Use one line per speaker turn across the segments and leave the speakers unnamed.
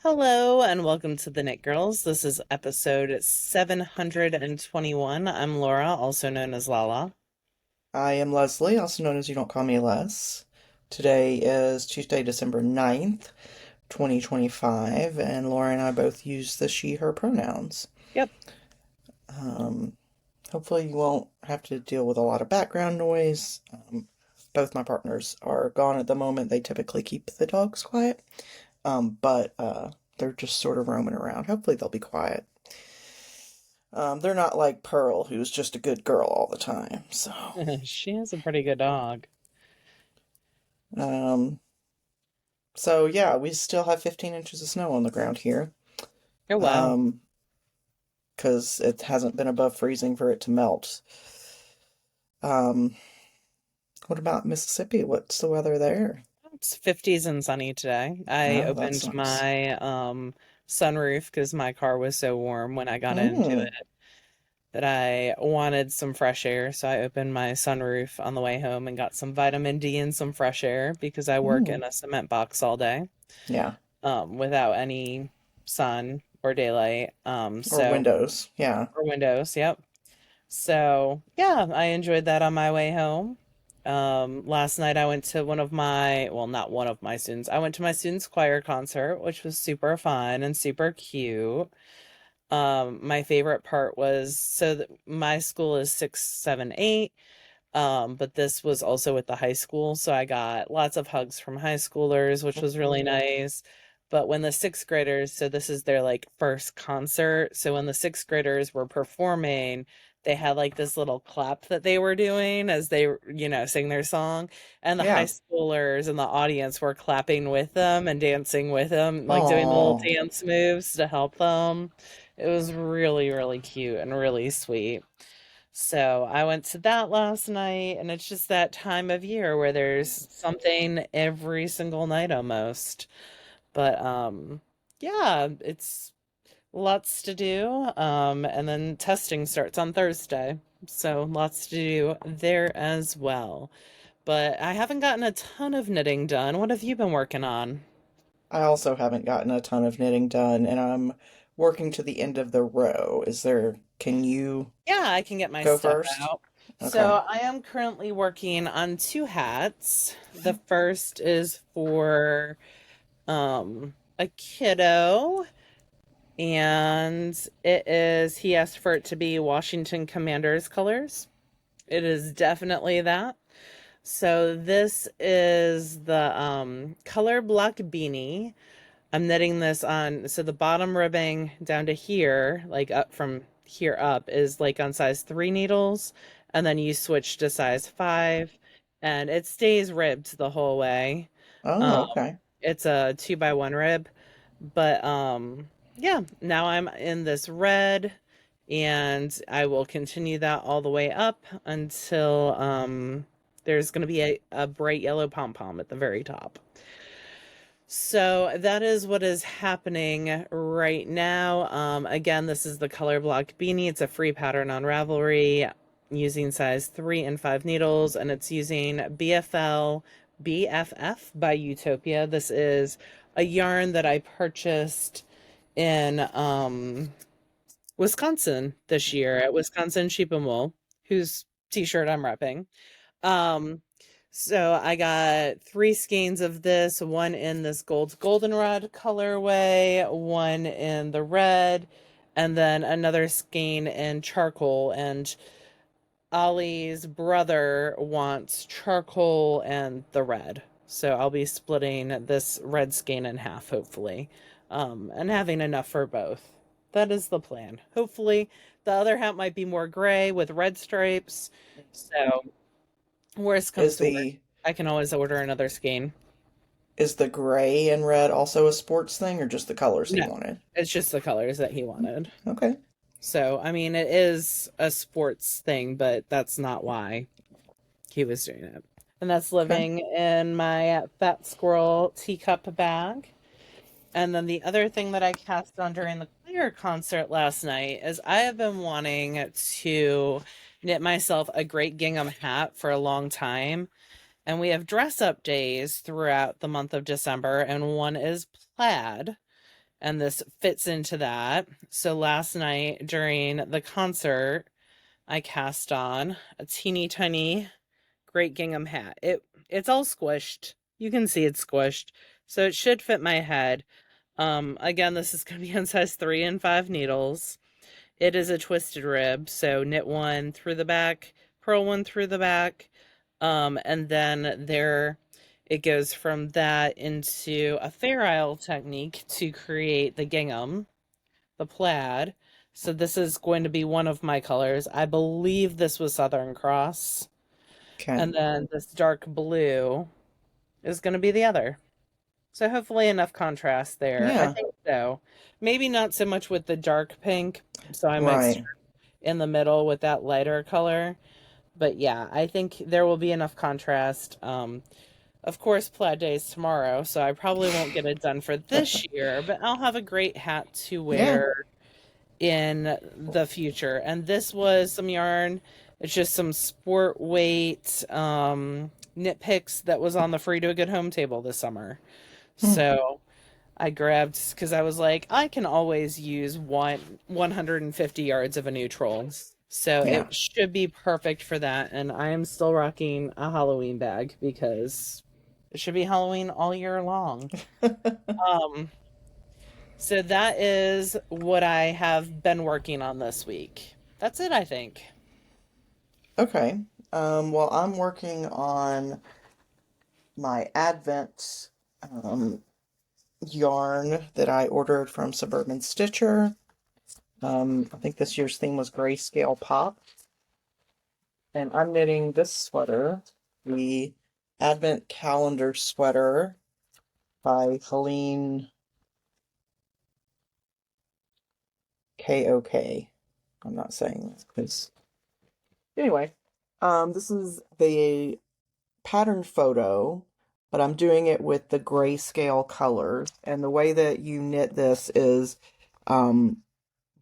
Hello and welcome to the Knit Girls. This is episode 721. I'm Laura, also known as Lala.
I am Leslie, also known as You Don't Call Me Les. Today is Tuesday, December 9th, 2025, and Laura and I both use the she, her pronouns.
Yep.
Um, Hopefully, you won't have to deal with a lot of background noise. Both my partners are gone at the moment. They typically keep the dogs quiet, but they're just sort of roaming around. Hopefully, they'll be quiet. They're not like Pearl, who's just a good girl all the time.
She has a pretty good dog.
Um, So yeah, we still have 15 inches of snow on the ground here.
Oh, wow.
Um, because it hasn't been above freezing for it to melt. Um, what about Mississippi? What's the weather there?
It's 50s and sunny today. I
Oh, that's
opened
nice.
my sunroof because my car was so warm when I got into
Mm,
it that I wanted some fresh air. So I opened my sunroof on the way home and got some vitamin D and some fresh air because I work
mm,
in a cement box all day.
yeah.
Without any sun or daylight.
Or
So
windows. Yeah.
or windows, yep. So yeah, I enjoyed that on my way home. Last night I went to well, not one of my students. I went to my students' choir concert, which was super fun and super cute. My favorite part was my school is 6, 7, 8. But this was also with the high school, so I got lots of hugs from high schoolers, which was really nice. But when the sixth graders, so this is their like first concert, so when the sixth graders were performing, they had like this little clap that they were doing as they sing their song, and the high
Yeah.
schoolers in the audience were clapping with them and dancing with them, like doing little
Oh,
dance moves to help them. It was really, really cute and really sweet. So I went to that last night, and it's just that time of year where there's something every single night almost. But yeah, it's lots to do. And then testing starts on Thursday. So lots to do there as well. But I haven't gotten a ton of knitting done. What have you been working on?
I also haven't gotten a ton of knitting done, and I'm working to the end of the row. Can you
Yeah, I can get my
go
stuff
first?
out.
Okay.
So I am currently working on two hats. The first is for a kiddo, and he asked for it to be Washington Commanders colors. It is definitely that. So this is the color block beanie. I'm knitting this on, so the bottom ribbing down to here, like up from here up, is like on size 3 needles, and then you switch to size 5, and it stays ribbed the whole way.
Oh,
Um,
okay.
it's a 2x1 rib, but yeah, now I'm in this red, and I will continue that all the way up until there's going to be a bright yellow pom pom at the very top. So that is what is happening right now. Again, this is the color block beanie. It's a free pattern on Ravelry using size 3 and 5 needles, and it's using BFL BFF by Utopia. This is a yarn that I purchased in Wisconsin this year at Wisconsin Sheep and Wool, whose t-shirt I'm repping. Um, so I got three skeins of this, one in this goldenrod colorway, one in the red, and then another skein in charcoal. And Ollie's brother wants charcoal and the red. So I'll be splitting this red skein in half, hopefully, and having enough for both. That is the plan. Hopefully, the other hat might be more gray with red stripes. So worst comes
Is
to worst,
the
I can always order another skein.
Is the gray and red also a sports thing or just the colors he
No,
wanted?
it's just the colors that he wanted.
Okay.
So, I mean, it is a sports thing, but that's not why he was doing it. And that's
Okay.
living in my Fat Squirrel teacup bag. And then the other thing that I cast on during the choir concert last night is I have been wanting to knit myself a great gingham hat for a long time. And we have dress up days throughout the month of December, and one is plaid. and this fits into that. So last night during the concert, I cast on a teeny tiny great gingham hat. It's all squished. You can see it's squished. So it should fit my head. Again, this is going to be on size 3 and 5 needles. It is a twisted rib, so knit one through the back, purl one through the back, and then there it goes from that into a Fair Isle technique to create the gingham, the plaid. So this is going to be one of my colors. I believe this was Southern Cross.
Okay.
And then this dark blue is going to be the other. So hopefully enough contrast there. I
Yeah.
think so. Maybe not so much with the dark pink, so I might
Right.
start in the middle with that lighter color. But yeah, I think there will be enough contrast. Of course, Plaid Day is tomorrow, so I probably won't get it done for this year, but I'll have a great hat to
Yeah.
wear in the future. And this was some yarn. It's just some sport weight knit picks that was on the free to a good home table this summer.
Hmm.
So I grabbed because I was like, I can always use 150 yards of a neutral. So
Yeah.
it should be perfect for that. And I am still rocking a Halloween bag because it should be Halloween all year long. Um, so that is what I have been working on this week. That's it, I think.
Okay. Well, I'm working on my Advent um, yarn that I ordered from Suburban Stitcher. I think this year's theme was Grayscale Pop. And I'm knitting this sweater, the Advent Calendar Sweater by Helene KOK. I'm not saying this because anyway, this is the pattern photo, but I'm doing it with the grayscale colors. And the way that you knit this is um,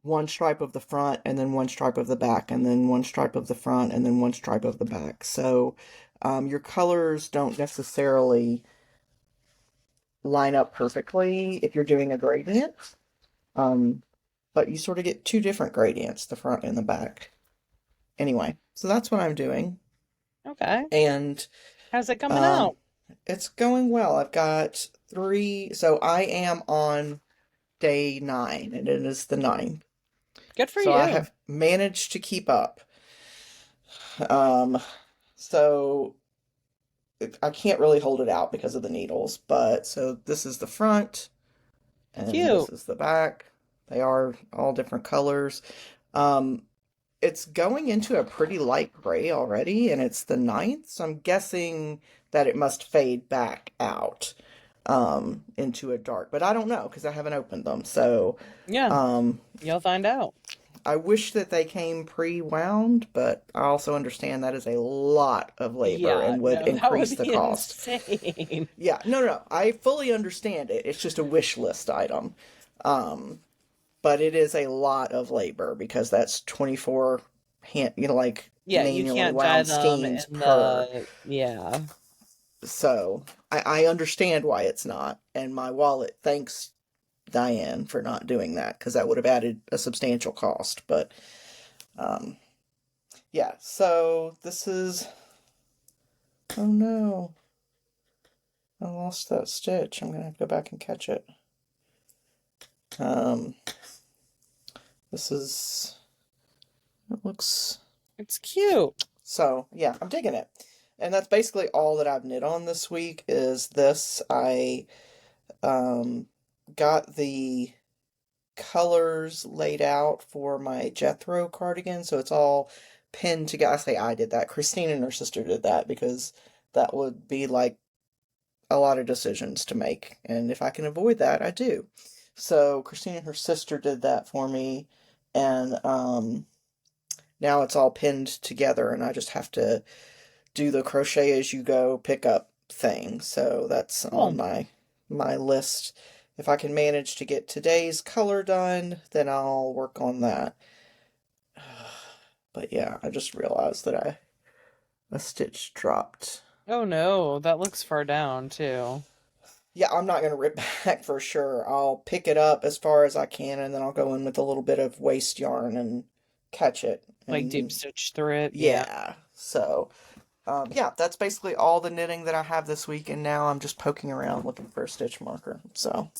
one stripe of the front, and then one stripe of the back, and then one stripe of the front, and then one stripe of the back. So your colors don't necessarily line up perfectly if you're doing a gradient, um, but you sort of get two different gradients, the front and the back. Anyway, so that's what I'm doing.
Okay.
And
How's it coming
um,
out?
it's going well. I've got three, so I am on day 9, and it is the ninth.
Good for
So I
you.
have managed to keep up. Um, so I can't really hold it out because of the needles, but so this is the front and this
Cute.
is the back. They are all different colors. Um, it's going into a pretty light gray already, and it's the ninth, so I'm guessing that it must fade back out into a dark, but I don't know because I haven't opened them. So
Yeah,
um,
you'll find out.
I wish that they came pre-wound, but I also understand that is a lot of labor
Yeah,
and would
no, that would
increase the
be
cost.
insane.
Yeah, no, no, no. I fully understand it. It's just a wish list item. Um, but it is a lot of labor because that's 24 hand, like
Yeah, you
manually
can't dye
wound
them
skeins
in
per.
yeah.
So I understand why it's not. And my wallet thanks Diane for not doing that because that would have added a substantial cost. But um, yeah, so this is. Oh no, I lost that stitch. I'm gonna have to go back and catch it. Um, this is. It looks.
It's cute.
So yeah, I'm digging it. And that's basically all that I've knit on this week is this. I um, got the colors laid out for my Jethro cardigan, so it's all pinned together. I say I did that. Christine and her sister did that because that would be like a lot of decisions to make, and if I can avoid that, I do. So Christine and her sister did that for me, and now it's all pinned together, and I just have to do the crochet as you go pick up thing. So that's on
Cool.
my list. If I can manage to get today's color done, then I'll work on that. But yeah, I just realized that a stitch dropped.
Oh no, that looks far down too.
Yeah, I'm not going to rip back for sure. I'll pick it up as far as I can, and then I'll go in with a little bit of waste yarn and catch it.
Like deep
And
stitch through it. Yeah.
yeah, so yeah, that's basically all the knitting that I have this week, and now I'm just poking around looking for a stitch marker. So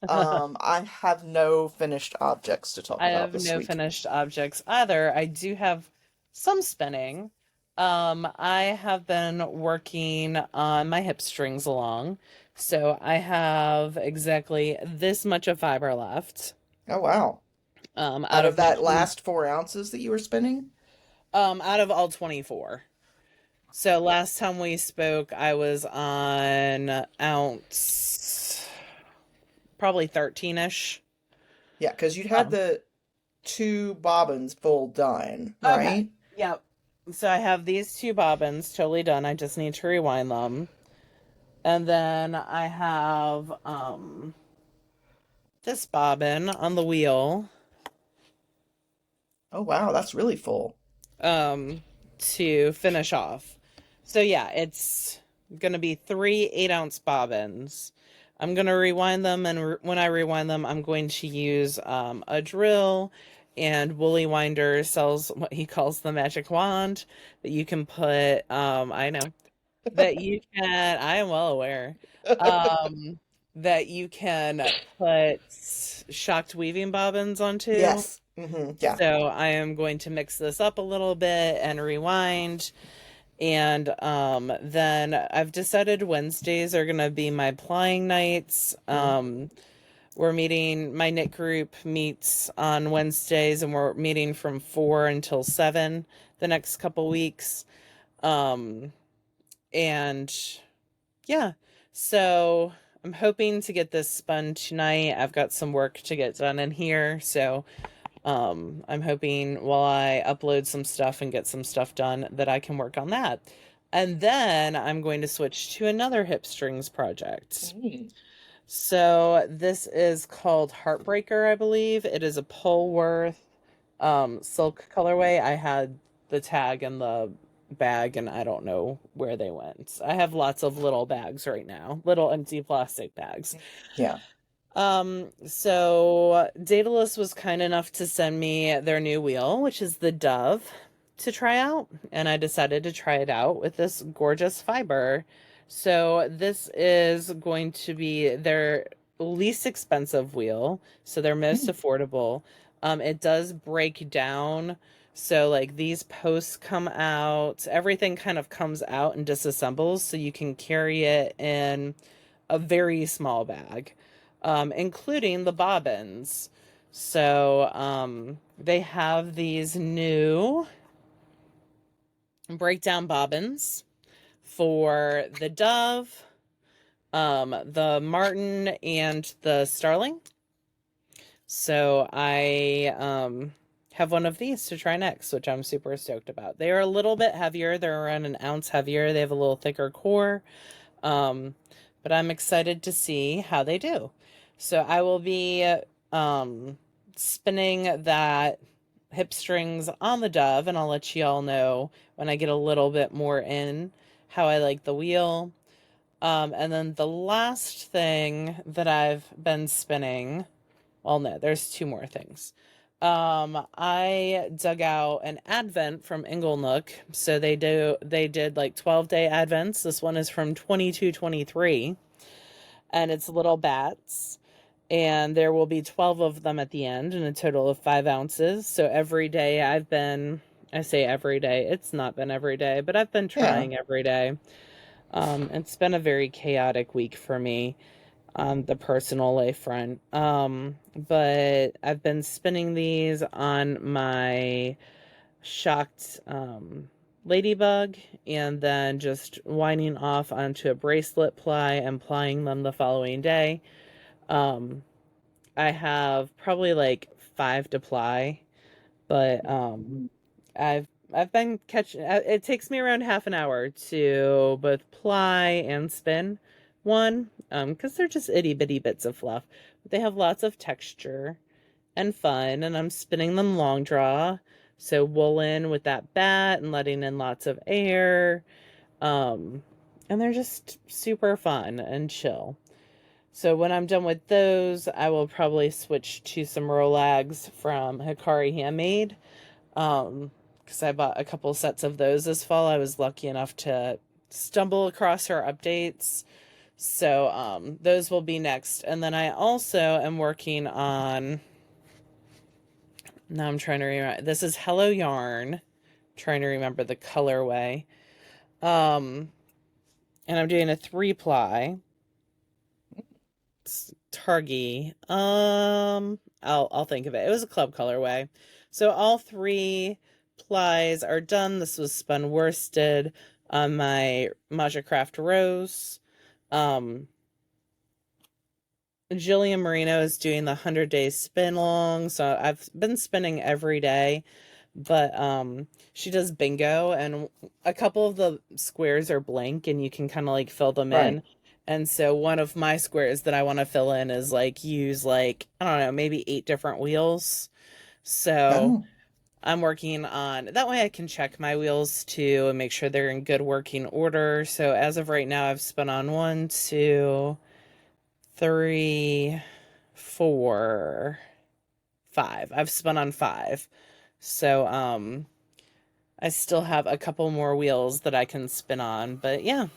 I have no finished objects to talk
I
about
have
this
no
week.
finished objects either. I do have some spinning. I have been working on my hip strings along. So I have exactly this much of fiber left.
Oh wow.
Out
Out of
of my
that last 4 ounces that you were spinning?
out of all 24. So last time we spoke, I was on ounce probably 13-ish.
Yeah, because you'd had
Um,
the two bobbins full done,
okay.
right?
Yep. So I have these two bobbins totally done. I just need to rewind them. And then I have this bobbin on the wheel
Oh wow, that's really full.
to finish off. So yeah, it's gonna be three 8-ounce bobbins. I'm gonna rewind them, and when I rewind them, I'm going to use a drill. And Woolly Winder sells what he calls the magic wand that you can put. I know that you can. I am well aware. Um, that you can put shocked weaving bobbins onto.
Yes. Yeah.
So I am going to mix this up a little bit and rewind. And then I've decided Wednesdays are gonna be my plying nights.
Mm.
We're meeting, my knit group meets on Wednesdays, and we're meeting from 4 until 7 the next couple weeks. Um, and yeah, so I'm hoping to get this spun tonight. I've got some work to get done in here, so I'm hoping while I upload some stuff and get some stuff done that I can work on that. And then I'm going to switch to another hip strings project.
Mm.
So this is called Heartbreaker, I believe. It is a Polworth silk colorway. I had the tag in the bag and I don't know where they went. I have lots of little bags right now, little empty plastic bags.
Yeah.
So Daedalus was kind enough to send me their new wheel, which is the Dove, to try out, and I decided to try it out with this gorgeous fiber. So this is going to be their least expensive wheel, so their most
Mm.
affordable. It does break down, so like these posts come out, everything kind of comes out and disassembles, so you can carry it in a very small bag, including the bobbins. So they have these new breakdown bobbins for the Dove, the Martin, and the Starling. So I have one of these to try next, which I'm super stoked about. They are a little bit heavier. They're around an ounce heavier. They have a little thicker core. Um, but I'm excited to see how they do. So I will be spinning that hip strings on the Dove, and I'll let you all know when I get a little bit more in how I like the wheel. And then the last thing that I've been spinning, well, no, there's two more things. I dug out an advent from Inglenook. So they did like 12-day advents. This one is from 2223, and it's little bats. And there will be 12 of them at the end, and a total of 5 ounces. So every day I say every day, it's not been every day, but I've been
Yeah.
trying every day. It's been a very chaotic week for me on the personal life front. But I've been spinning these on my shocked ladybug, and then just winding off onto a bracelet ply and plying them the following day. Um, I have probably like 5 to ply, but I've been catching. It takes me around half an hour to both ply and spin one, because they're just itty bitty bits of fluff, but they have lots of texture and fun, and I'm spinning them long draw, so woolen with that bat and letting in lots of air, um, and they're just super fun and chill. So when I'm done with those, I will probably switch to some Rolags from Hikari Handmade. Because I bought a couple sets of those this fall. I was lucky enough to stumble across her updates. So those will be next. And then I also am working on, now I'm trying to remember, this is Hello Yarn. Trying to remember the colorway. Um, and I'm doing a 3-ply. It's Targi. I'll think of it. It was a club colorway. So all 3 plies are done. This was spun worsted on my Maja Craft Rose. Um, Jillian Marino is doing the 100-day spin long, so I've been spinning every day, but she does bingo, and a couple of the squares are blank and you can kind of like fill them
Right.
in. And so one of my squares that I want to fill in is like use like I don't know, maybe 8 different wheels. So
Oh,
I'm working on that way I can check my wheels too and make sure they're in good working order. So as of right now, I've spun on one, two, three, four, five. I've spun on five. So I still have a couple more wheels that I can spin on. But yeah,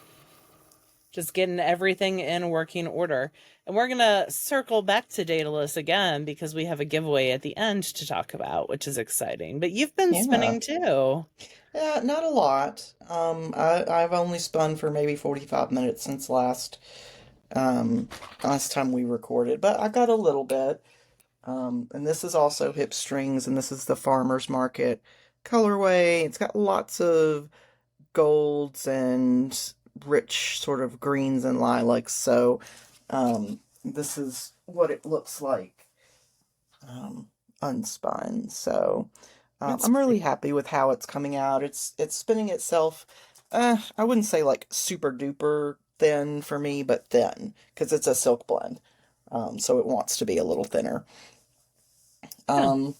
just getting everything in working order. And we're gonna circle back to Daedalus again because we have a giveaway at the end to talk about, which is exciting. But you've been
yeah.
spinning too.
Yeah, not a lot. I've only spun for maybe 45 minutes since last time we recorded, but I got a little bit. And this is also hip strings, and this is the farmer's market colorway. It's got lots of golds and rich sort of greens and lilacs. So, this is what it looks like, um, unspun. So,
That's
I'm really
pretty.
happy with how it's coming out. It's spinning itself. I wouldn't say like super duper thin for me, but thin because it's a silk blend. So it wants to be a little thinner.
Yeah.
Um,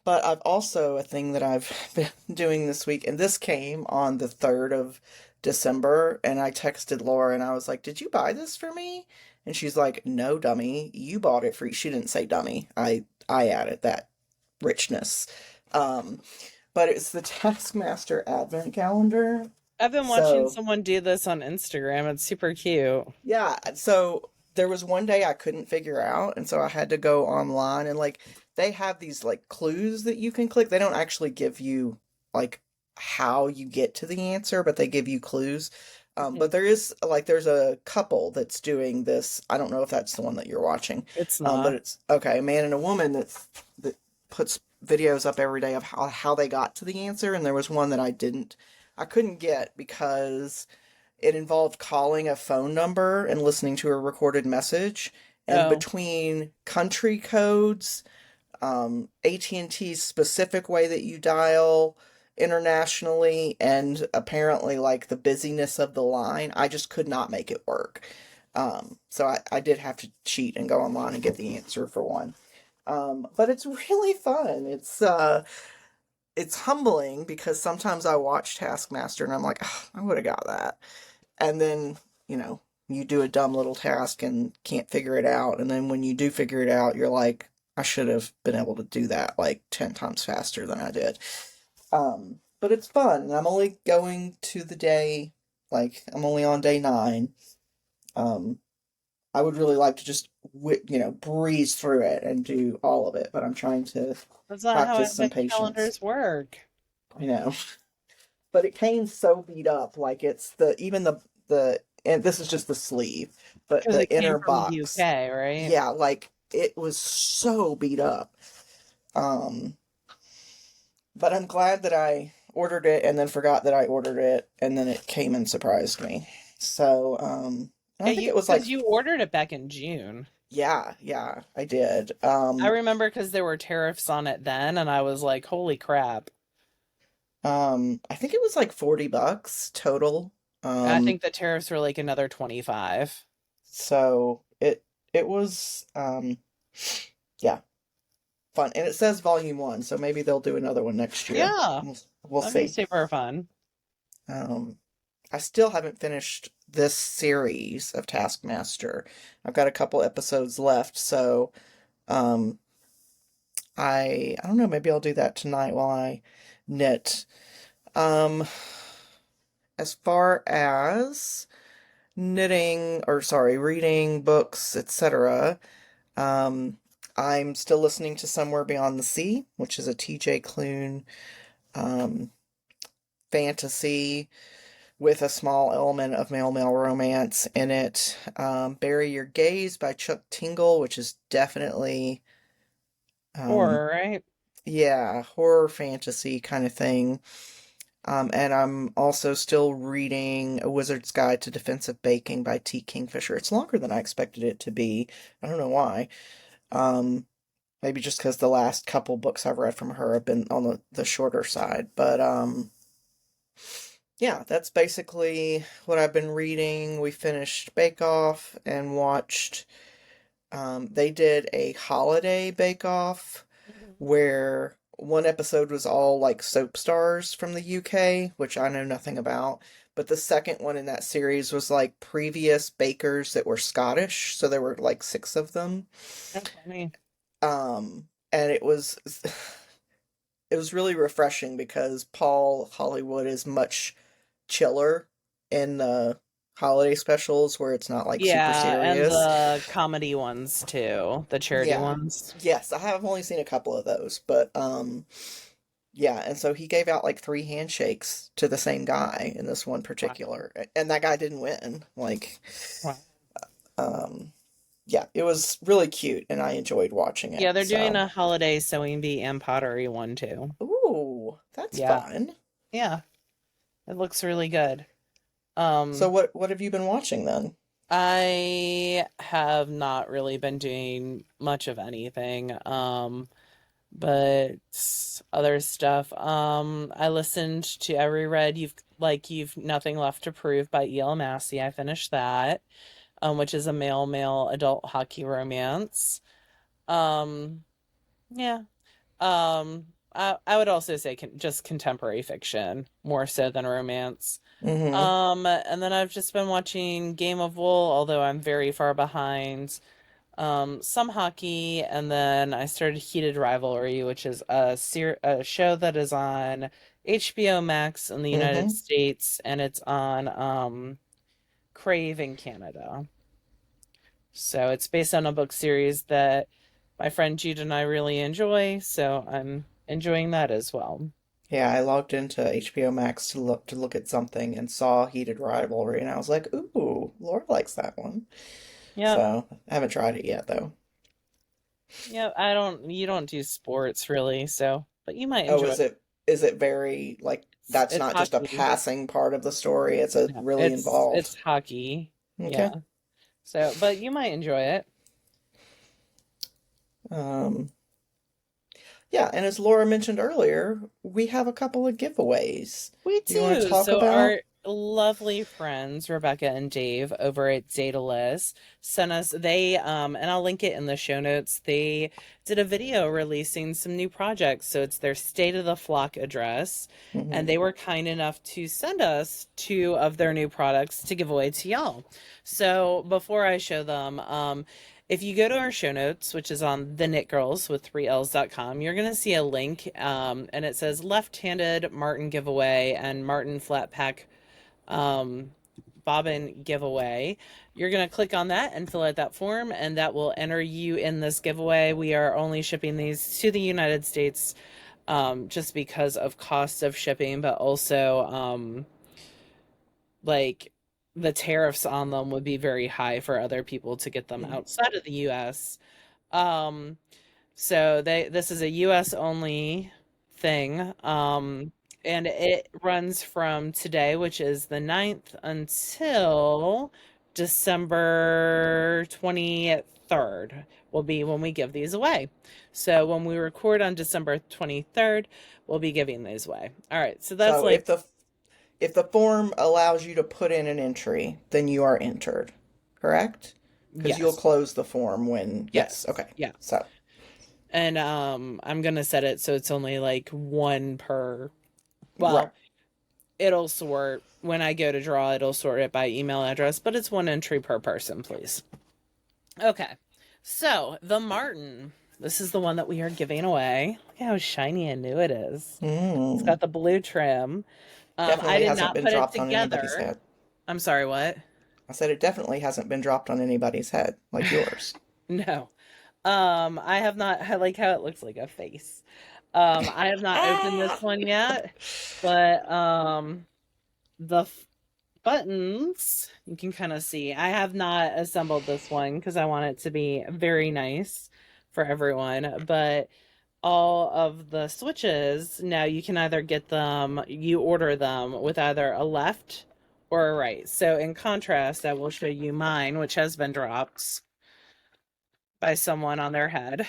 but I've also a thing that I've been doing this week, and this came on the 3rd of December, and I texted Laura and I was like, "Did you buy this for me?" And she's like, "No, dummy, you bought it for you." She didn't say dummy. I added that richness. Um, but it's the Taskmaster Advent Calendar.
I've been watching
So,
someone do this on Instagram. It's super cute.
yeah, so there was one day I couldn't figure out, and so I had to go online and like they have these like clues that you can click. They don't actually give you like how you get to the answer, but they give you clues. But
Mhm.
there is like there's a couple that's doing this. I don't know if that's the one that you're watching.
It's
But
not.
it's okay, a man and a woman that puts videos up every day of how they got to the answer, and there was one that I couldn't get because it involved calling a phone number and listening to a recorded message. And
Oh,
between country codes, AT&T's specific way that you dial internationally, and apparently like the busyness of the line, I just could not make it work. So I did have to cheat and go online and get the answer for one. But it's really fun. It's humbling because sometimes I watch Taskmaster and I'm like, "Ugh, I would have got that." And then, you know, you do a dumb little task and can't figure it out. And then when you do figure it out, you're like, I should have been able to do that like 10 times faster than I did. But it's fun. And I'm only going to the day, like, I'm only on day 9. Um, I would really like to just, breeze through it and do all of it, but I'm trying to
that's not how
practice some
advent
patience.
calendars work.
I know. But it came so beat up, like it's the and this is just the sleeve, but
Because
the
it came
inner
from the
box,
UK, right?
yeah, like it was so beat up. Um, but I'm glad that I ordered it and then forgot that I ordered it, and then it came and surprised me. So, and
Yeah,
I think
you
it was like,
because you ordered it back in June.
yeah, I did.
I remember because there were tariffs on it then, and I was like, "Holy crap!"
I think it was like $40 total.
I
Um,
think the tariffs were like another 25.
so it was yeah, fun. And it says volume 1, so maybe they'll do another one next year.
Yeah,
We'll
that'd be
see.
super fun.
Um, I still haven't finished this series of Taskmaster. I've got a couple episodes left, so um, I don't know, maybe I'll do that tonight while I knit. Um, as far as knitting, or sorry, reading books, etc., um, I'm still listening to Somewhere Beyond the Sea, which is a TJ Klune um, fantasy with a small element of male-male romance in it. Bury Your Gaze by Chuck Tingle, which is definitely, um,
Horror, right?
yeah, horror fantasy kind of thing. And I'm also still reading A Wizard's Guide to Defensive Baking by T. Kingfisher. It's longer than I expected it to be. I don't know why. Um, Maybe just because the last couple books I've read from her have been on the shorter side. But yeah, that's basically what I've been reading. We finished Bake Off and watched, they did a holiday Bake Off
Mhm.
where one episode was all like soap stars from the UK, which I know nothing about. But the second one in that series was like previous bakers that were Scottish. So there were like six of them.
That's funny.
And it was really refreshing because Paul Hollywood is much chiller in the holiday specials where it's not like super
Yeah, and
serious.
the comedy ones too, the charity
Yeah.
ones.
Yes, I have only seen a couple of those, but yeah, and so he gave out like three handshakes to the same guy in this one
Wow.
particular, and that guy didn't win.
Wow.
Um yeah, it was really cute and I enjoyed watching it.
Yeah, they're doing
So,
a holiday sewing bee and pottery one too.
ooh, that's
Yeah.
fun.
Yeah, it looks really good.
So
Um,
what have you been watching then?
I have not really been doing much of anything. But other stuff. I listened to every read You've Nothing Left to Prove by E.L. Massey. I finished that, which is a male adult hockey romance. Um, yeah. I would also say just contemporary fiction more so than romance.
Mm-hmm.
And then I've just been watching Game of Wool, although I'm very far behind. Some hockey, and then I started Heated Rivalry, which is a show that is on HBO Max in the United
Mm-hmm.
States, and it's on Crave in Canada. So it's based on a book series that my friend Jude and I really enjoy, so I'm enjoying that as well.
Yeah, I logged into HBO Max to look at something and saw Heated Rivalry, and I was like, "Ooh, Laura likes that one."
Yep.
So I haven't tried it yet, though.
Yep. You don't do sports really, so, but you might
Oh,
enjoy it.
is it very like that's
It's
not just a
hockey.
passing part of the story? It's a
No,
really
it's
involved.
hockey. Yeah.
Okay.
So, but you might enjoy it.
Um, yeah, and as Laura mentioned earlier, we have a couple of giveaways.
We
Do you want to
do.
talk
So
about?
our lovely friends Rebecca and Dave over at Datalus sent us and I'll link it in the show notes. They did a video releasing some new projects. So it's their State of the Flock address, and
Hmm.
they were kind enough to send us two of their new products to give away to y'all. So before I show them, if you go to our show notes, which is on TheKnitGirls with 3Ls.com, you're going to see a link, and it says left-handed Martin giveaway and Martin flat pack um, bobbin giveaway. You're going to click on that and fill out that form, and that will enter you in this giveaway. We are only shipping these to the United States just because of cost of shipping, but also like the tariffs on them would be very high for other people to get them outside of the US. Um, so this is a US only thing. And it runs from today, which is the 9th, until December 23rd will be when we give these away. So when we record on December 23rd, we'll be giving these away. All right, so that's
So
like
if the form allows you to put in an entry, then you are entered, correct? Because you'll
yes.
close the form when, yes,
Yes.
okay.
Yeah.
So,
And I'm gonna set it so it's only like one per,
right.
well, it'll sort when I go to draw, it'll sort it by email address, but it's one entry per person, please. Okay. So, the Martin. This is the one that we are giving away. Look how shiny and new it is. It's
Mm.
got the blue trim. I
Definitely
did
hasn't
not
been
put it
dropped on anybody's
together.
head.
I'm sorry, what?
I said it definitely hasn't been dropped on anybody's head like yours.
No. I have not, I like how it looks like a face. I have not opened this
Ah!
one yet, but the buttons, you can kind of see. I have not assembled this one because I want it to be very nice for everyone, but all of the switches, now you can either get them, you order them with either a left or a right. So in contrast, I will show you mine, which has been dropped by someone on their head,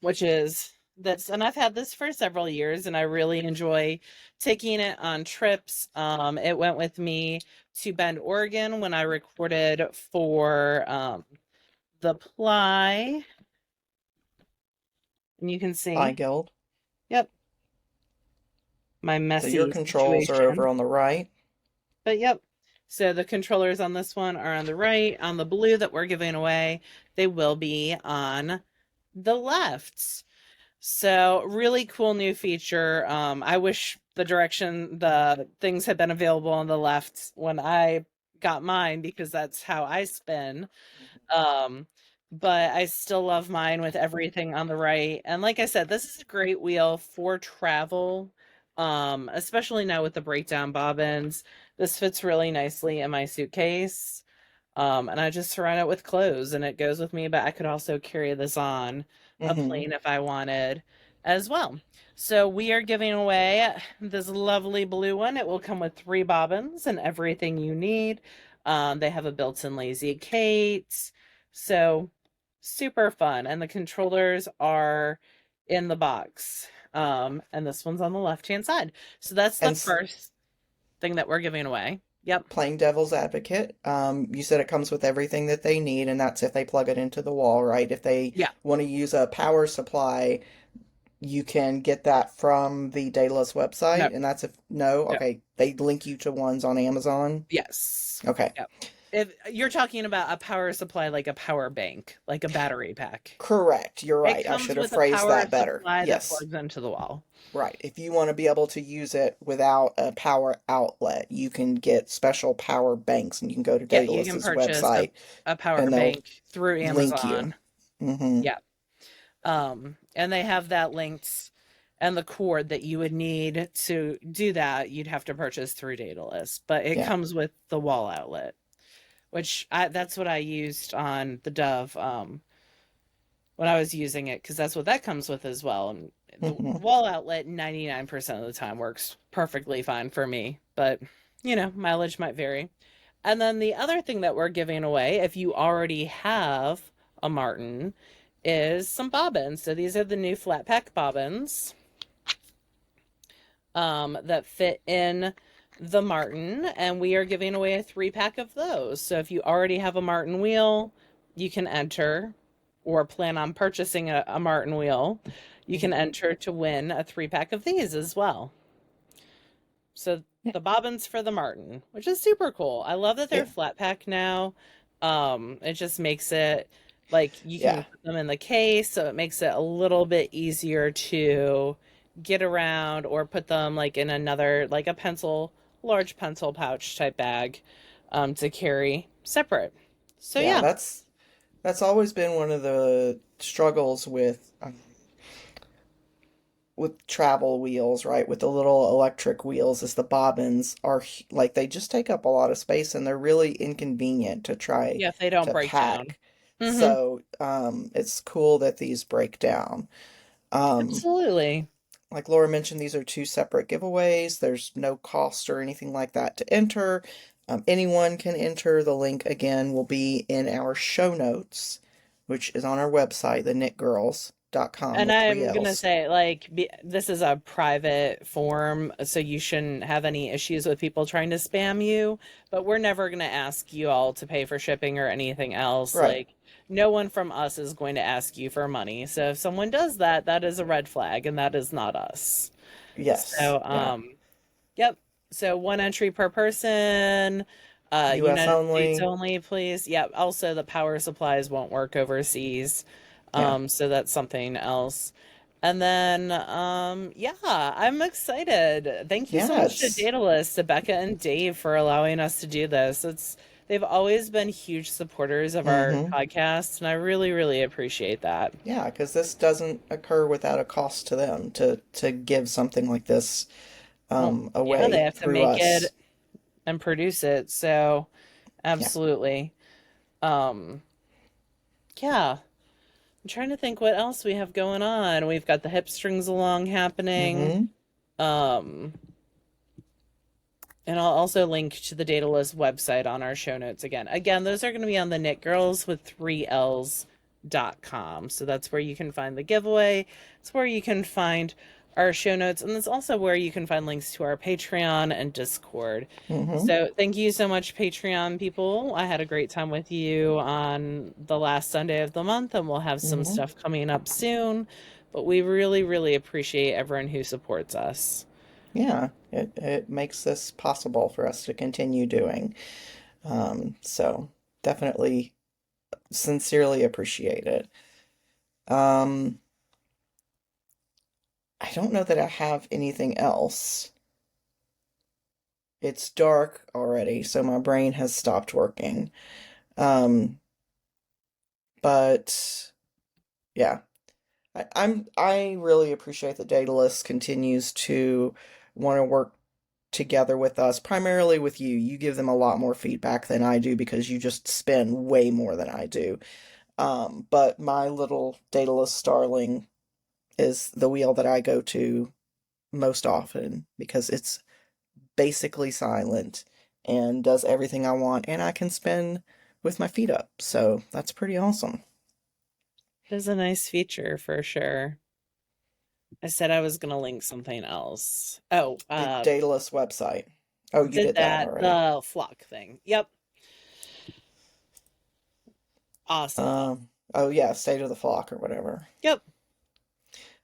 which is this. And I've had this for several years and I really enjoy taking it on trips. It went with me to Bend, Oregon when I recorded for the Ply. And you can
Hi,
see,
Guild.
yep, my
So your
messy
controls are over
situation.
on the right.
But yep. So the controllers on this one are on the right. On the blue that we're giving away, they will be on the left. So really cool new feature. I wish the things had been available on the left when I got mine because that's how I spin. Um, but I still love mine with everything on the right. And like I said, this is a great wheel for travel. Especially now with the breakdown bobbins. This fits really nicely in my suitcase. And I just surround it with clothes and it goes with me, but I could also carry this on a
Mm-hmm.
plane if I wanted as well. So we are giving away this lovely blue one. It will come with 3 bobbins and everything you need. They have a built-in lazy Kate. So super fun. And the controllers are in the box. And this one's on the left-hand side. So that's the
And
first thing that we're giving away. Yep.
playing devil's advocate, you said it comes with everything that they need, and that's if they plug it into the wall, right? If they
Yeah.
want to use a power supply, you can get that from the Daedalus
No.
website, and that's if no,
No.
okay, they link you to ones on Amazon.
Yes.
Okay,
Yep. If you're talking about a power supply like a power bank, like a battery pack,
correct. You're
it
right. I
comes
should have
with a
phrased
power
that better.
supply that
Yes,
plugs into the wall.
right. If you want to be able to use it without a power outlet, you can get special power banks, and you can go to
Yeah, you can
Daedalus's
purchase
website,
a power
and they'll
bank through
link you.
Amazon.
Mm-hmm.
Yeah. And they have that linked and the cord that you would need to do that, you'd have to purchase through Datalus, but it
Yeah.
comes with the wall outlet, which that's what I used on the Dove. When I was using it because that's what that comes with as well. And the
Mm-hmm.
wall outlet 99% of the time works perfectly fine for me, but mileage might vary. And then the other thing that we're giving away, if you already have a Martin, is some bobbins. So these are the new flat pack bobbins that fit in the Martin, and we are giving away a 3-pack of those. So if you already have a Martin wheel, you can enter, or plan on purchasing a Martin wheel, you can enter to win a 3-pack of these as well. So
Yeah.
the bobbins for the Martin, which is super cool. I love that they're
Yeah.
flat pack now. It just makes it like you can
Yeah.
put them in the case, so it makes it a little bit easier to get around or put them like in another, like a pencil, large pencil pouch type bag, to carry separate. So
Yeah.
yeah,
That's always been one of the struggles with travel wheels, right? With the little electric wheels, is the bobbins are like they just take up a lot of space and they're really inconvenient to try
yeah, if they don't
to
break down.
pack.
Mm-hmm.
So, it's cool that these break down. Um,
Absolutely.
like Laura mentioned, these are two separate giveaways. There's no cost or anything like that to enter. Anyone can enter. The link again will be in our show notes, which is on our website, The Knit Girls. TheKnitGirls.com
And
with three
I'm gonna
L's.
say, like, this is a private forum, so you shouldn't have any issues with people trying to spam you. But we're never gonna ask you all to pay for shipping or anything else.
Right.
Like, no one from us is going to ask you for money. So if someone does that, that is a red flag, and that is not us.
Yes.
So,
Yeah.
yep. So one entry per person.
US
United States
only.
only, please. Yep. Also, the power supplies won't work overseas.
Yeah.
So that's something else. And then, yeah, I'm excited. Thank you so
Yeah,
much to
it's
Daedalus, to Becca and Dave for allowing us to do this. They've always been huge supporters of our
mm-hmm.
podcast, and I really, really appreciate that.
Yeah, because this doesn't occur without a cost to them to give something like this
Well, yeah, they
away
have to
through
make
us.
it and produce it, so
Yeah.
absolutely. Um, yeah. I'm trying to think what else we have going on. We've got the hip strings along happening.
Mm-hmm.
Um, and I'll also link to the Datalus website on our show notes again. Again, those are going to be on the Knit Girls with 3Ls.com. So that's where you can find the giveaway. It's where you can find our show notes. And it's also where you can find links to our Patreon and Discord.
Mm-hmm.
So thank you so much, Patreon people. I had a great time with you on the last Sunday of the month, and we'll have some
Mm-hmm.
stuff coming up soon. But we really, really appreciate everyone who supports us.
Yeah, it makes this possible for us to continue doing. So definitely sincerely appreciate it. Um, I don't know that I have anything else. It's dark already, so my brain has stopped working. Um, but yeah, I really appreciate that Daedalus continues to want to work together with us, primarily with you. You give them a lot more feedback than I do because you just spend way more than I do. But my little Daedalus starling is the wheel that I go to most often because it's basically silent and does everything I want, and I can spin with my feet up. So that's pretty awesome.
It is a nice feature for sure. I said I was gonna link something else. Oh,
The Daedalus website. Oh, you
did
did that
that,
already.
the flock thing. Yep. Awesome.
Oh yeah, State of the Flock or whatever.
Yep.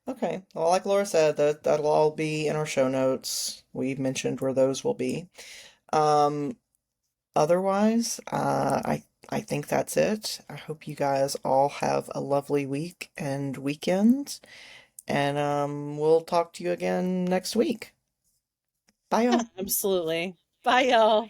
Okay. Well, like Laura said, that'll all be in our show notes. We've mentioned where those will be. Um, Otherwise, I think that's it. I hope you guys all have a lovely week and weekend, and we'll talk to you again next week. Bye, y'all.
Absolutely. Bye, y'all.